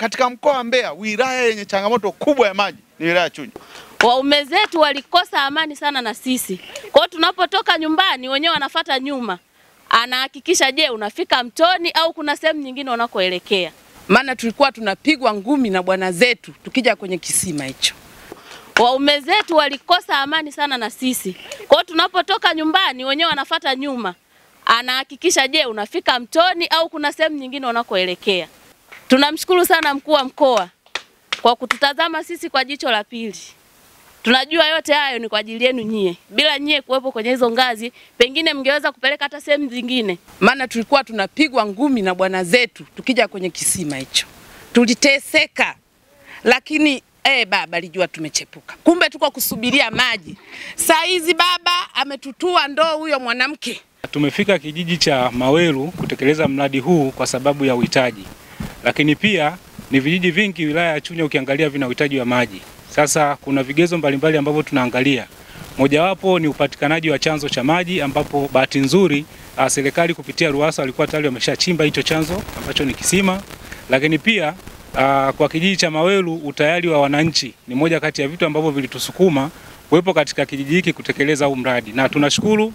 katika mkoa wa Mbeya, wilaya yenye changamoto kubwa ya maji ni wilaya ya Chunya. Waume zetu walikosa amani sana na sisi. Kwa hiyo tunapotoka nyumbani wenyewe wanafuata nyuma. Anahakikisha je, unafika mtoni au kuna sehemu nyingine unakoelekea. Maana tulikuwa tunapigwa ngumi na bwana zetu tukija kwenye kisima hicho. Waume zetu walikosa amani sana na sisi. Kwa hiyo tunapotoka nyumbani wenyewe wanafuata nyuma. Anahakikisha je, unafika mtoni au kuna sehemu nyingine unakoelekea. Tunamshukuru sana mkuu wa mkoa kwa kututazama sisi kwa jicho la pili. Tunajua yote hayo ni kwa ajili yenu nyie. Bila nyie kuwepo kwenye hizo ngazi, pengine mngeweza kupeleka hata sehemu zingine. Maana tulikuwa tunapigwa ngumi na bwana zetu tukija kwenye kisima hicho. Tuliteseka. Lakini baba alijua tumechepuka. Kumbe tuko kusubiria maji. Saa hizi baba ametutua ndoo huyo mwanamke. Tumefika kijiji cha Maweru kutekeleza mradi huu kwa sababu ya uhitaji. Lakini pia ni vijiji vingi wilaya ya Chunya ukiangalia vina uhitaji wa maji. Sasa kuna vigezo mbalimbali ambavyo tunaangalia. Mojawapo ni upatikanaji wa chanzo cha maji ambapo bahati nzuri serikali kupitia RUWASA walikuwa tayari wameshachimba hicho chanzo ambacho ni kisima. Lakini pia kwa kijiji cha Maweru utayari wa wananchi ni moja kati ya vitu ambavyo vilitusukuma kuwepo katika kijiji hiki kutekeleza huu mradi. Na tunashukuru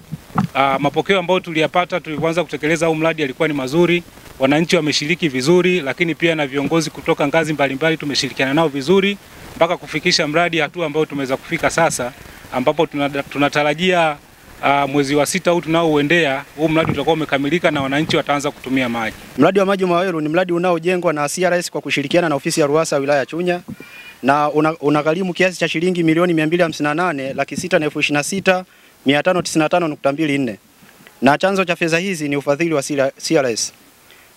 mapokeo ambayo tuliyapata tulipoanza kutekeleza huu mradi yalikuwa ni mazuri. Wananchi wameshiriki vizuri, lakini pia na viongozi kutoka ngazi mbalimbali tumeshirikiana nao vizuri mpaka kufikisha mradi hatua ambao tumeweza kufika sasa, ambapo tunatarajia mwezi wa 6 huu tunaoendea huu mradi utakuwa umekamilika na wananchi wataanza kutumia maji. Mradi wa maji Maweru ni mradi unaojengwa na CRS kwa kushirikiana na ofisi ya RUWASA wilaya ya Chunya na unagharimu kiasi cha shilingi milioni 258,626,595.24 na chanzo cha fedha hizi ni ufadhili wa CRS.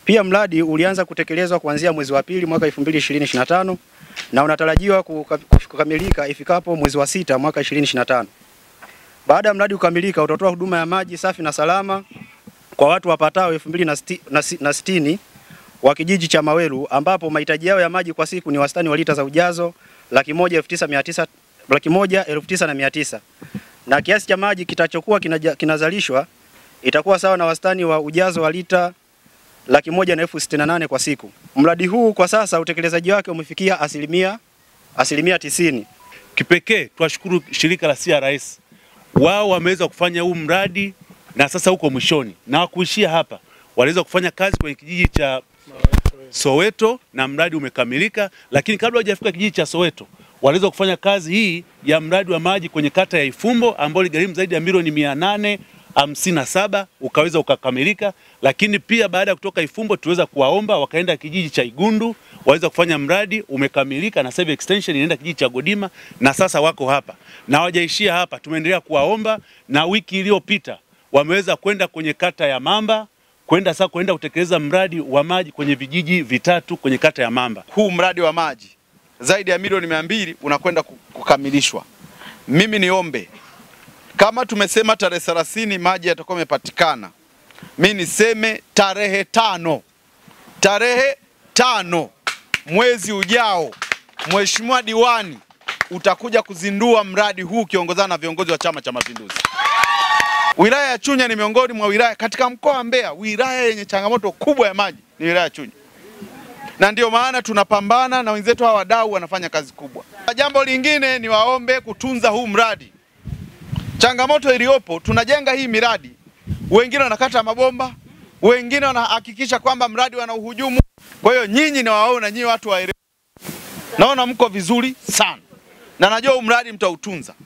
Pia mradi ulianza kutekelezwa kuanzia mwezi wa pili mwaka 2025 na unatarajiwa kukamilika ifikapo mwezi wa 6 mwaka 2025. Baada ya mradi kukamilika utatoa huduma ya maji safi na salama kwa watu wapatao 2060 wa kijiji cha Maweru, ambapo mahitaji yao ya maji kwa siku ni wastani wa lita za ujazo 1,900 na kiasi cha maji kitachokuwa kinazalishwa itakuwa sawa na wastani wa ujazo wa lita 1,168 kwa siku. Mradi huu kwa sasa utekelezaji wake umefikia asilimia 90. Kipekee tuwashukuru shirika la CRS. Wao wameweza kufanya huu mradi na sasa huko mwishoni. Na hawakuishia hapa. Waliweza kufanya kazi kwenye kijiji cha Soweto na mradi umekamilika, lakini kabla hajafika kijiji cha Soweto, waliweza kufanya kazi hii ya mradi wa maji kwenye kata ya Ifumbo ambao iligharimu zaidi ya milioni 857 ukaweza ukakamilika. Lakini pia baada ya kutoka Ifumbo tuweza kuwaomba wakaenda kijiji cha Igundu, waweza kufanya mradi umekamilika na sasa extension inaenda kijiji cha Godima na sasa wako hapa. Na hawajaishia hapa, tumeendelea kuwaomba na wiki iliyopita wameweza kwenda kwenye kata ya Mamba kwenda kutekeleza mradi wa maji kwenye vijiji vitatu kwenye kata ya Mamba. Huu mradi wa maji zaidi ya milioni 200 unakwenda kukamilishwa. Mimi niombe kama tumesema tarehe 30 maji yatakuwa yamepatikana, mimi niseme tarehe 5 mwezi ujao Mheshimiwa Diwani utakuja kuzindua mradi huu kiongozana na viongozi wa Chama cha Mapinduzi. Wilaya ya Chunya ni miongoni mwa wilaya katika mkoa wa Mbeya, wilaya yenye changamoto kubwa ya maji ni wilaya ya Chunya. Na ndio maana tunapambana na wenzetu hawa wadau wanafanya kazi kubwa. Jambo lingine ni waombe kutunza huu mradi. Changamoto iliyopo, tunajenga hii miradi, wengine wanakata mabomba, wengine wanahakikisha kwamba mradi wanauhujumu. Kwa hiyo nyinyi ni waona, nyinyi watu waelewa. Naona mko vizuri sana. Na najua huu mradi mtautunza.